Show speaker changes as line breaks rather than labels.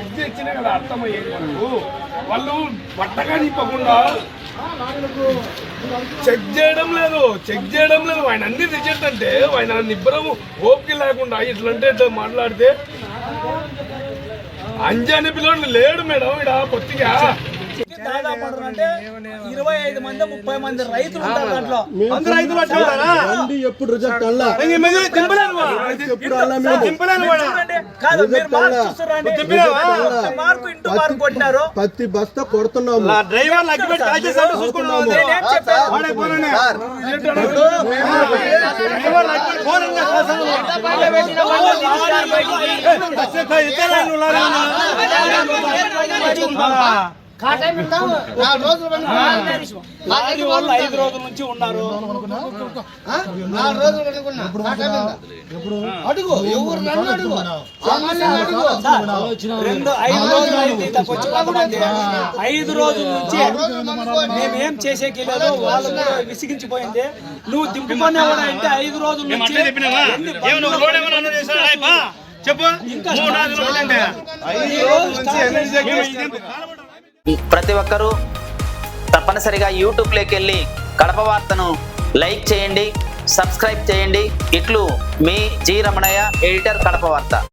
బుద్ధి వచ్చినా కదా అర్థమయ్యేది మనకు. వాళ్ళు పట్టగా నింపకుండా చెక్ చేయడం లేదు. ఆయన అన్ని రిజెక్ట్ అంటే ఆయన నిబ్బరము ఓపిక లేకుండా ఇట్లంటే ఇట్లా మాట్లాడితే అంజని పిల్లలు లేడు మేడం ఇక్కడ కొద్దిగా.
దాదాపు అంటే 25 మంది 30 మంది రైతులు ఉంటారు దాంట్లో.
ఎప్పుడు రిజల్ట్ అల్లా
మార్కు ఇంటూ మార్కు కొట్టినారు.
ప్రతి బస్తా కొడుతున్నాము.
వాళ్ళు 5 రోజుల నుంచి ఉన్నారు.
4 రోజులు అడుగు ఎవరు నన్ను అడుగు
5 రోజులు అయింది. 5 రోజుల నుంచి మేమేం చేసేకి లేదు. వాళ్ళు విసిగించిపోయింది. నువ్వు దింపుకునేవాడు అంటే 5 రోజుల నుంచి
ప్రతి ఒక్కరూ తప్పనిసరిగా యూట్యూబ్లోకి వెళ్ళి కడప వార్తను లైక్ చేయండి, సబ్స్క్రైబ్ చేయండి. ఇట్లు మీ జి రమణయ్య, ఎడిటర్, కడప వార్త.